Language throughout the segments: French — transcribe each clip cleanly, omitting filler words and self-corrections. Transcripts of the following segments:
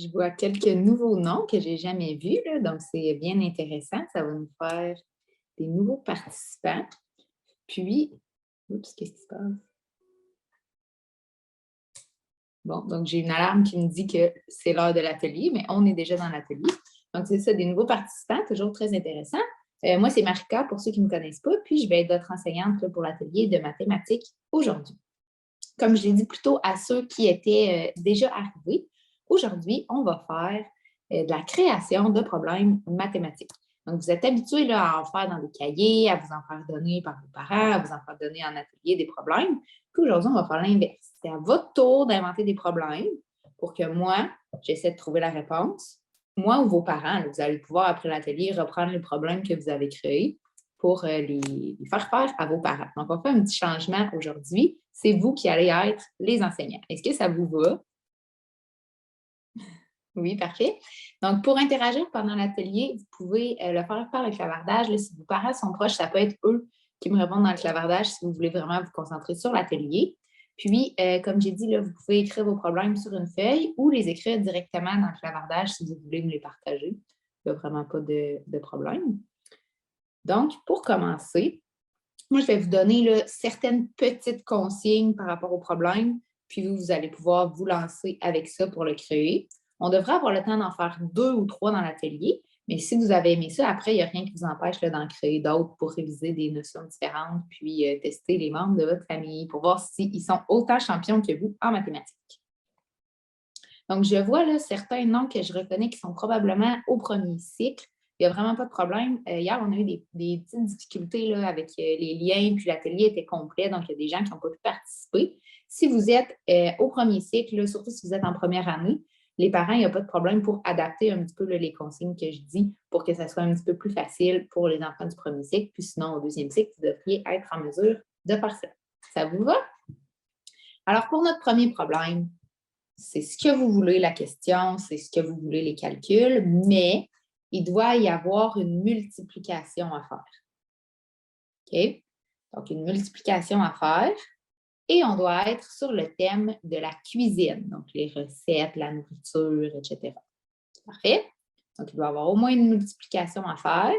Je vois quelques nouveaux noms que je n'ai jamais vus, là, donc c'est bien intéressant. Ça va nous faire des nouveaux participants. Puis, oups, qu'est-ce qui se passe? Bon, donc j'ai une alarme qui me dit que c'est l'heure de l'atelier, mais on est déjà dans l'atelier. Donc, c'est ça, des nouveaux participants, toujours très intéressant. Moi, c'est Marika, pour ceux qui ne me connaissent pas, puis je vais être votre enseignante là, pour l'atelier de mathématiques aujourd'hui. Comme je l'ai dit plus tôt à ceux qui étaient déjà arrivés, aujourd'hui, on va faire de la création de problèmes mathématiques. Donc, vous êtes habitués là, à en faire dans des cahiers, à vous en faire donner par vos parents, à vous en faire donner en atelier des problèmes. Puis aujourd'hui, on va faire l'inverse. C'est à votre tour d'inventer des problèmes pour que moi, j'essaie de trouver la réponse. Moi ou vos parents, là, vous allez pouvoir, après l'atelier, reprendre les problèmes que vous avez créés pour les faire faire à vos parents. Donc, on fait un petit changement aujourd'hui. C'est vous qui allez être les enseignants. Est-ce que ça vous va? Oui, parfait. Donc, pour interagir pendant l'atelier, vous pouvez le faire par le clavardage. Là, si vos parents sont proches, ça peut être eux qui me répondent dans le clavardage si vous voulez vraiment vous concentrer sur l'atelier. Puis, comme j'ai dit, là, vous pouvez écrire vos problèmes sur une feuille ou les écrire directement dans le clavardage si vous voulez me les partager. Il n'y a vraiment pas de problème. Donc, pour commencer, moi, je vais vous donner là, certaines petites consignes par rapport au problème, puis vous allez pouvoir vous lancer avec ça pour le créer. On devrait avoir le temps d'en faire 2 ou 3 dans l'atelier, mais si vous avez aimé ça, après, il n'y a rien qui vous empêche d'en créer d'autres pour réviser des notions différentes, puis tester les membres de votre famille pour voir s'ils sont autant champions que vous en mathématiques. Donc, je vois là certains noms que je reconnais qui sont probablement au premier cycle. Il n'y a vraiment pas de problème. Hier, on a eu des petites difficultés là, avec les liens, puis l'atelier était complet, donc il y a des gens qui n'ont pas pu participer. Si vous êtes au premier cycle, là, surtout si vous êtes en première année, les parents, il n'y a pas de problème pour adapter un petit peu là, les consignes que je dis pour que ça soit un petit peu plus facile pour les enfants du premier cycle. Puis sinon, au deuxième cycle, vous devriez être en mesure de faire ça. Ça vous va? Alors, pour notre premier problème, c'est ce que vous voulez, la question, c'est ce que vous voulez, les calculs, mais il doit y avoir une multiplication à faire. OK? Donc, une multiplication à faire et on doit être sur le thème de la cuisine, donc les recettes, la nourriture, etc. Parfait? Donc, il doit y avoir au moins une multiplication à faire.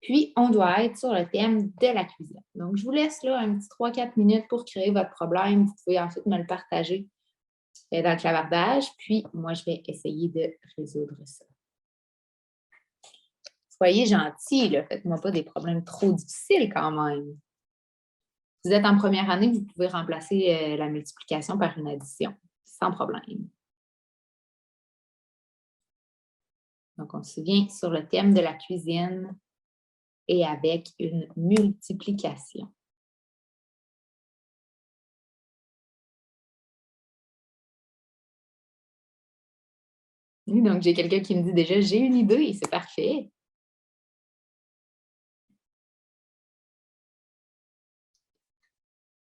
Puis, on doit être sur le thème de la cuisine. Donc, je vous laisse là un petit 3-4 minutes pour créer votre problème. Vous pouvez ensuite me le partager dans le clavardage, puis moi, je vais essayer de résoudre ça. Soyez gentils, là, faites-moi pas des problèmes trop difficiles quand même. Si vous êtes en première année, vous pouvez remplacer la multiplication par une addition, sans problème. Donc, on se souvient sur le thème de la cuisine et avec une multiplication. Oui, donc, j'ai quelqu'un qui me dit déjà, j'ai une idée, c'est parfait.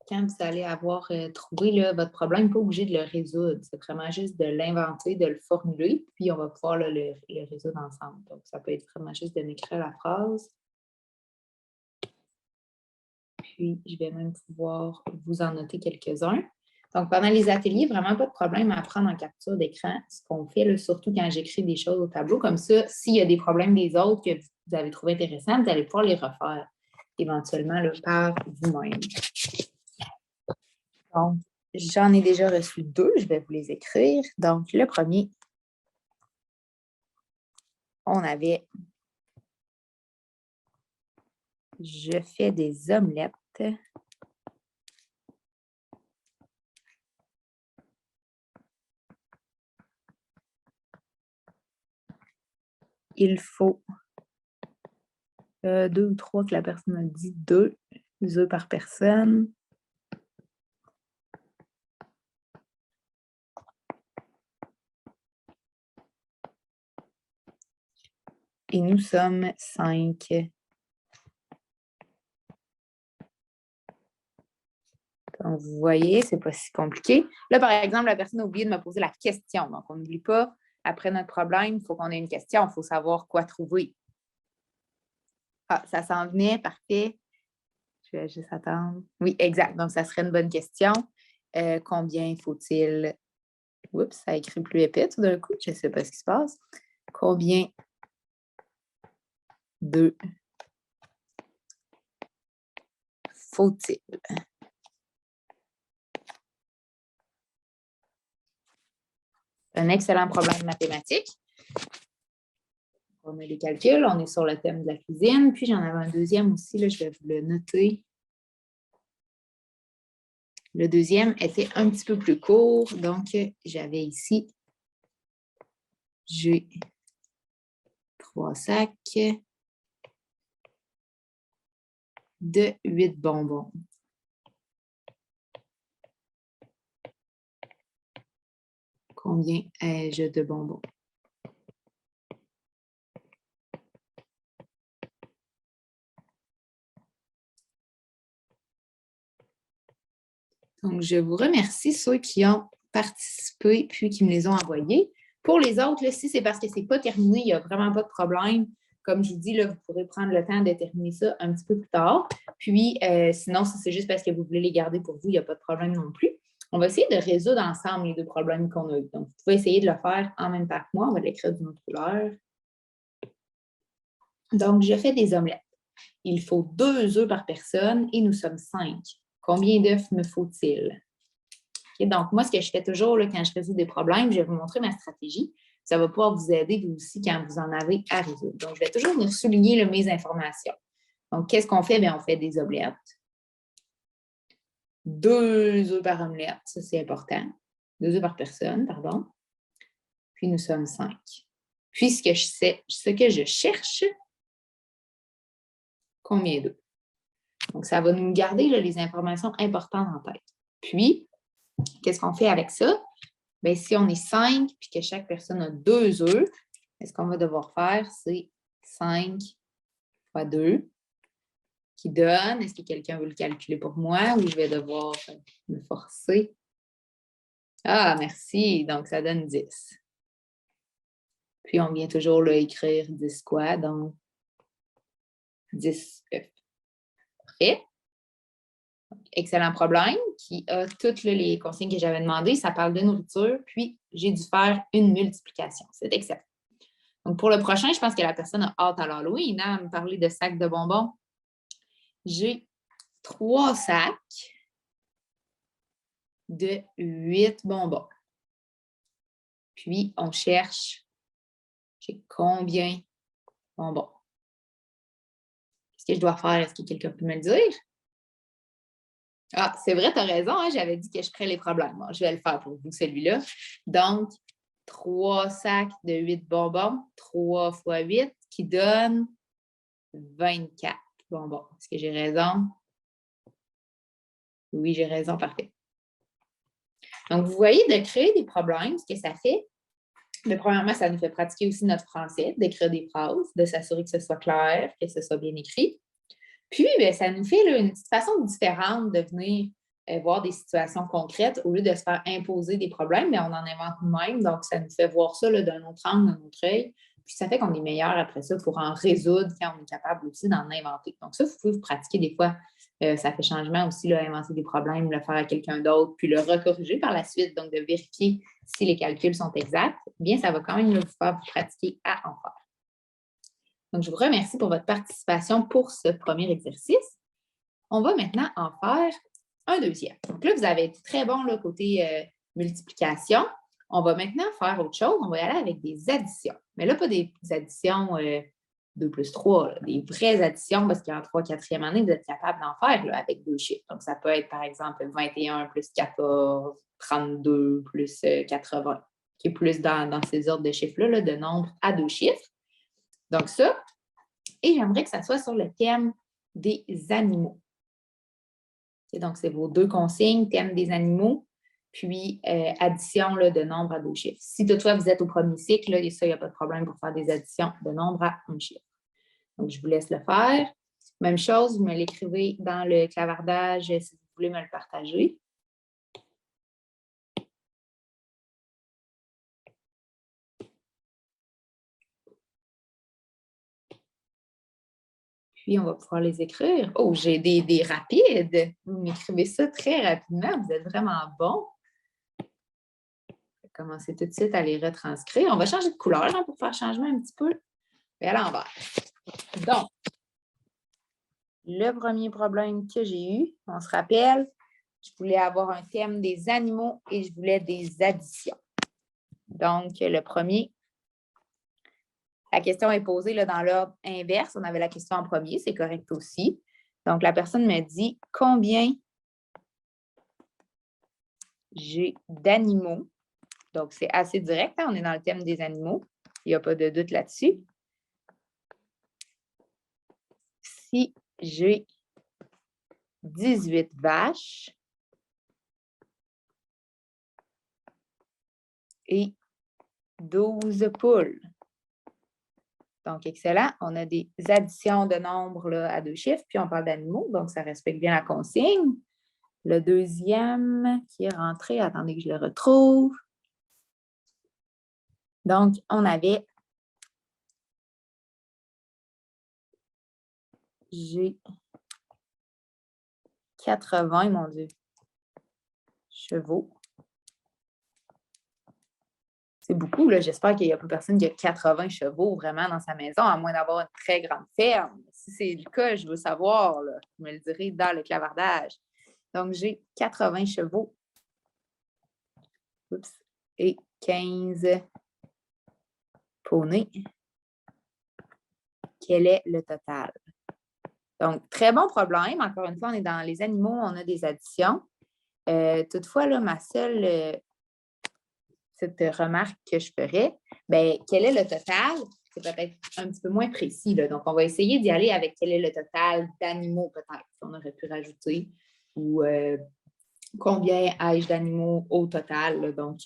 Quand vous allez avoir trouvé là, votre problème, pas obligé de le résoudre. C'est vraiment juste de l'inventer, de le formuler, puis on va pouvoir là, le résoudre ensemble. Donc, ça peut être vraiment juste de m'écrire la phrase. Puis, je vais même pouvoir vous en noter quelques-uns. Donc, pendant les ateliers, vraiment pas de problème à prendre en capture d'écran. Ce qu'on fait, là, surtout quand j'écris des choses au tableau, comme ça, s'il y a des problèmes des autres que vous avez trouvé intéressants, vous allez pouvoir les refaire éventuellement là, par vous-même. Donc, j'en ai déjà reçu 2, je vais vous les écrire. Donc, le premier, on avait « Je fais des omelettes ». Il faut 2 ou 3 que la personne a dit 2 œufs par personne. Et nous sommes 5. Donc, vous voyez, c'est pas si compliqué. Là, par exemple, la personne a oublié de me poser la question. Donc, on n'oublie pas, après notre problème, il faut qu'on ait une question, il faut savoir quoi trouver. Ah, ça s'en venait, parfait. Je vais juste attendre. Oui, exact. Donc, ça serait une bonne question. Combien faut-il Oups, ça a écrit plus épais tout d'un coup. Je ne sais pas ce qui se passe. Combien de faut-il? Un excellent problème mathématique. On a les calculs, on est sur le thème de la cuisine. Puis, j'en avais un deuxième aussi, là, je vais vous le noter. Le deuxième était un petit peu plus court. Donc, j'avais ici, j'ai 3 sacs de 8 bonbons. Combien ai-je de bonbons? Donc, je vous remercie ceux qui ont participé puis qui me les ont envoyés. Pour les autres, là, si c'est parce que ce n'est pas terminé, il n'y a vraiment pas de problème. Comme je vous dis, là, vous pourrez prendre le temps de terminer ça un petit peu plus tard. Puis, sinon, si c'est juste parce que vous voulez les garder pour vous, il n'y a pas de problème non plus. On va essayer de résoudre ensemble les deux problèmes qu'on a eu. Donc, vous pouvez essayer de le faire en même temps que moi. On va l'écrire d'une autre couleur. Donc, je fais des omelettes. Il faut 2 œufs par personne et nous sommes 5. Combien d'œufs me faut-il? Okay, donc, moi, ce que je fais toujours là, quand je résous des problèmes, je vais vous montrer ma stratégie. Ça va pouvoir vous aider vous aussi quand vous en avez à résoudre. Donc, je vais toujours venir souligner là, mes informations. Donc, qu'est-ce qu'on fait? Bien, on fait des omelettes. 2 œufs par omelette, ça c'est important. 2 œufs par personne, pardon. Puis, nous sommes 5. Puis, ce que je cherche, combien d'œufs? Donc, ça va nous garder là, les informations importantes en tête. Puis, qu'est-ce qu'on fait avec ça? Bien, si on est 5 puis que chaque personne a 2 œufs, ce qu'on va devoir faire, c'est 5 fois 2 qui donne. Est-ce que quelqu'un veut le calculer pour moi ou je vais devoir me forcer? Ah, merci. Donc, ça donne 10. Puis, on vient toujours là, écrire 10 quoi? Donc, 10 œufs. Parfait. Excellent problème qui a toutes là, les consignes que j'avais demandées. Ça parle de nourriture, puis j'ai dû faire une multiplication. C'est excellent. Donc, pour le prochain, je pense que la personne a hâte à l'Halloween, hein, à me parler de sacs de bonbons. J'ai 3 sacs de 8 bonbons. Puis, on cherche, j'ai combien de bonbons? Qu'est-ce que je dois faire? Est-ce que quelqu'un peut me le dire? Ah, c'est vrai, tu as raison, hein, j'avais dit que je ferais les problèmes. Bon, je vais le faire pour vous, celui-là. Donc, 3 sacs de 8 bonbons, 3 fois 8, qui donne 24 bonbons. Est-ce que j'ai raison? Oui, j'ai raison, parfait. Donc, vous voyez, de créer des problèmes, ce que ça fait, mais premièrement, ça nous fait pratiquer aussi notre français, d'écrire des phrases, de s'assurer que ce soit clair, que ce soit bien écrit. Puis, bien, ça nous fait là, une petite façon différente de venir voir des situations concrètes au lieu de se faire imposer des problèmes, mais on en invente nous-mêmes. Donc, ça nous fait voir ça là, d'un autre angle, d'un autre œil. Puis, ça fait qu'on est meilleur après ça pour en résoudre quand on est capable aussi d'en inventer. Donc, ça, vous pouvez vous pratiquer des fois. Ça fait changement aussi, là, inventer des problèmes, le faire à quelqu'un d'autre, puis le recorriger par la suite. Donc, de vérifier si les calculs sont exacts. Bien, ça va quand même vous faire vous pratiquer à en faire. Donc, je vous remercie pour votre participation pour ce premier exercice. On va maintenant en faire un deuxième. Donc là, vous avez été très bon là, côté multiplication. On va maintenant faire autre chose. On va y aller avec des additions. Mais là, pas des additions 2 plus 3, là, des vraies additions parce qu'en 3e, 4e année, vous êtes capable d'en faire là, avec 2 chiffres. Donc, ça peut être, par exemple, 21 plus 14, 32 plus 80, qui est plus dans ces ordres de chiffres-là, là, de nombres à 2 chiffres. Donc, ça. Et j'aimerais que ça soit sur le thème des animaux. Et donc, c'est vos 2 consignes, thème des animaux, puis addition là, de nombres à 2 chiffres. Si toutefois vous êtes au premier cycle, là, ça, il n'y a pas de problème pour faire des additions de nombres à 1 chiffre. Donc, je vous laisse le faire. Même chose, vous me l'écrivez dans le clavardage si vous voulez me le partager. Puis, on va pouvoir les écrire. Oh, j'ai des rapides. Vous m'écrivez ça très rapidement. Vous êtes vraiment bon. commencer tout de suite à les retranscrire. On va changer de couleur hein, pour faire changement un petit peu. Et à l'envers. Donc, le premier problème que j'ai eu, on se rappelle, je voulais avoir un thème des animaux et je voulais des additions. Donc, le premier, la question est posée là, dans l'ordre inverse. On avait la question en premier, c'est correct aussi. Donc, la personne me dit combien j'ai d'animaux. Donc, c'est assez direct. Hein? On est dans le thème des animaux. Il n'y a pas de doute là-dessus. Si j'ai 18 vaches et 12 poules. Donc, excellent. On a des additions de nombres là, à 2 chiffres, puis on parle d'animaux, donc ça respecte bien la consigne. Le deuxième qui est rentré, attendez que je le retrouve. Donc, on avait, j'ai 80, mon Dieu, chevaux. C'est beaucoup, là. J'espère qu'il n'y a pas personne qui a 80 chevaux vraiment dans sa maison, à moins d'avoir une très grande ferme. Si c'est le cas, je veux savoir, là. Vous me le direz dans le clavardage. Donc, j'ai 80 chevaux. Oups. Et 15 poneys. Quel est le total? Donc, très bon problème. Encore une fois, on est dans les animaux, on a des additions. Toutefois, là, ma seule cette remarque que je ferais, bien, quel est le total? C'est peut-être un petit peu moins précis. Là. Donc, on va essayer d'y aller avec quel est le total d'animaux, peut-être, qu'on aurait pu rajouter, ou combien ai-je d'animaux au total, là, donc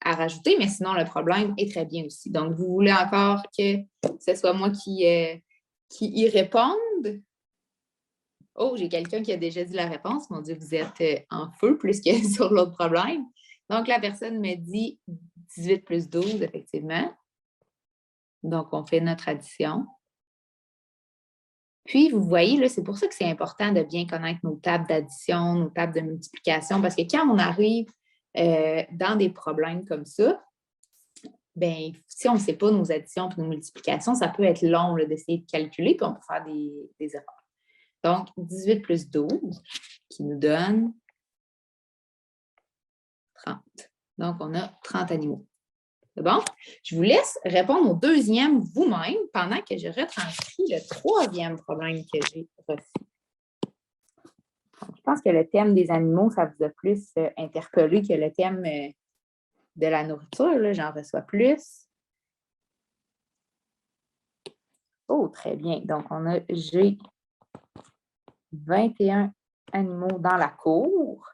à rajouter, mais sinon, le problème est très bien aussi. Donc, vous voulez encore que ce soit moi qui y réponde? Oh, j'ai quelqu'un qui a déjà dit la réponse. Mon Dieu, vous êtes en feu plus que sur l'autre problème. Donc, la personne me dit 18 plus 12, effectivement. Donc, on fait notre addition. Puis, vous voyez, là, c'est pour ça que c'est important de bien connaître nos tables d'addition, nos tables de multiplication, parce que quand on arrive dans des problèmes comme ça, bien, si on ne sait pas nos additions et nos multiplications, ça peut être long d'essayer de calculer, puis on peut faire des erreurs. Donc, 18 plus 12, qui nous donne 30. Donc, on a 30 animaux. C'est bon? Je vous laisse répondre au deuxième vous-même pendant que je retranscris le troisième problème que j'ai reçu. Donc, je pense que le thème des animaux, ça vous a plus interpellé que le thème de la nourriture. Là, j'en reçois plus. Oh, très bien. Donc, j'ai 21 animaux dans la cour.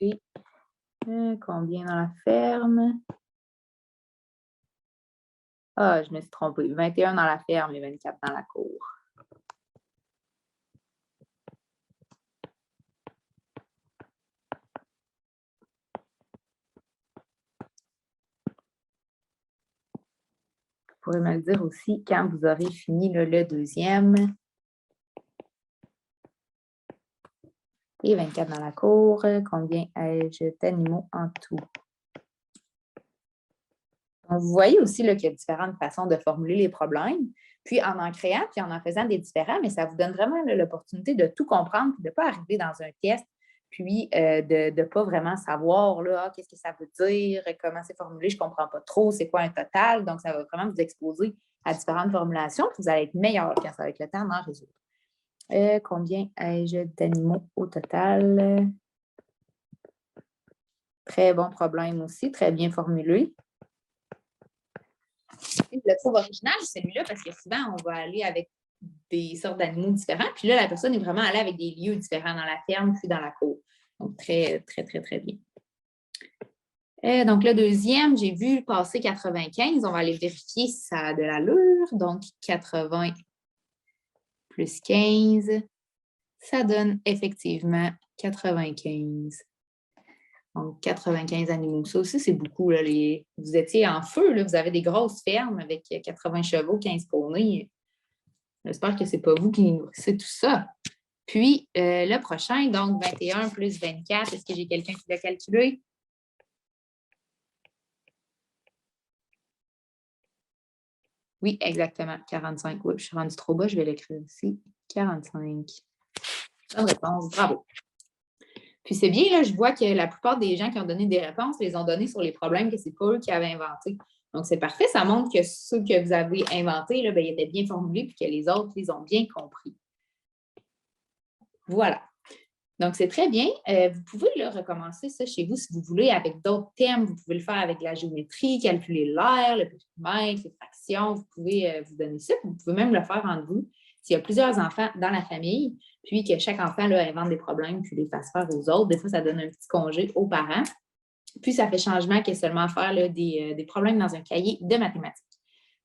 Et combien dans la ferme? Ah, je me suis trompée. 21 dans la ferme et 24 dans la cour. Vous pourrez me le dire aussi quand vous aurez fini le deuxième. Et 24 dans la cour. Combien ai-je d'animaux en tout? Donc, vous voyez aussi qu'il y a différentes façons de formuler les problèmes. Puis, en créant, puis en faisant des différents, mais ça vous donne vraiment l'opportunité de tout comprendre, puis de ne pas arriver dans un test, puis de ne pas vraiment savoir qu'est-ce que ça veut dire, comment c'est formulé, je ne comprends pas trop, c'est quoi un total. Donc, ça va vraiment vous exposer à différentes formulations, puis vous allez être meilleur quand ça va être le temps d'en résoudre. Combien ai-je d'animaux au total? Très bon problème aussi, très bien formulé. Je le trouve original, celui-là, parce que souvent, on va aller avec des sortes d'animaux différents. Puis là, la personne est vraiment allée avec des lieux différents dans la ferme puis dans la cour. Donc, très, très, très, très bien. Donc, le deuxième, j'ai vu passer 95. On va aller vérifier si ça a de l'allure. Donc, 80 plus 15, ça donne effectivement 95. Donc, 95 animaux. Ça aussi, c'est beaucoup. Là, vous étiez en feu. Là. Vous avez des grosses fermes avec 80 chevaux, 15 poneys. J'espère que ce n'est pas vous qui nourrissez tout ça. Puis, le prochain, donc 21 plus 24, est-ce que j'ai quelqu'un qui l'a calculé? Oui, exactement, 45. Oui, je suis rendue trop bas, je vais l'écrire ici. 45. Bonne réponse, bravo. Puis c'est bien, là, je vois que la plupart des gens qui ont donné des réponses les ont données sur les problèmes que c'est pas eux qui avaient inventés. Donc, c'est parfait, ça montre que ceux que vous avez inventés, là, ben, ils étaient bien formulés puis que les autres les ont bien compris. Voilà. Donc, c'est très bien. Vous pouvez là, recommencer ça chez vous si vous voulez avec d'autres thèmes. Vous pouvez le faire avec la géométrie, calculer l'air, le périmètre, les fractions. Vous pouvez vous donner ça. Vous pouvez même le faire entre vous. S'il y a plusieurs enfants dans la famille, puis que chaque enfant là, invente des problèmes puis les fasse faire aux autres, des fois, ça donne un petit congé aux parents. Puis, ça fait changement que seulement faire là, des problèmes dans un cahier de mathématiques.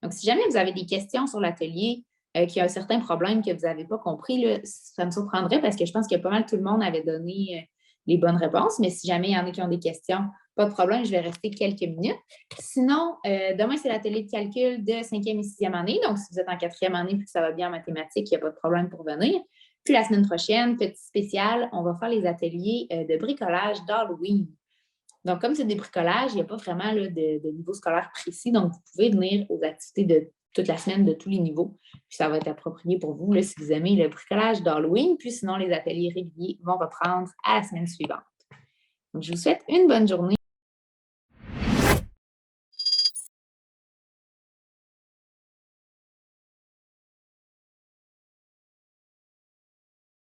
Donc, si jamais vous avez des questions sur l'atelier, qu'il y a un certain problème que vous n'avez pas compris, là, ça me surprendrait parce que je pense que pas mal tout le monde avait donné les bonnes réponses. Mais si jamais il y en a qui ont des questions, pas de problème, je vais rester quelques minutes. Sinon, demain, c'est l'atelier de calcul de 5e et 6e année. Donc, si vous êtes en 4e année et que ça va bien en mathématiques, il n'y a pas de problème pour venir. Puis la semaine prochaine, petit spécial, on va faire les ateliers de bricolage d'Halloween. Donc, comme c'est des bricolages, il n'y a pas vraiment là, de niveau scolaire précis. Donc, vous pouvez venir aux activités de toute la semaine, de tous les niveaux. Puis, ça va être approprié pour vous là, si vous aimez le bricolage d'Halloween. Puis, sinon, les ateliers réguliers vont reprendre à la semaine suivante. Donc, je vous souhaite une bonne journée.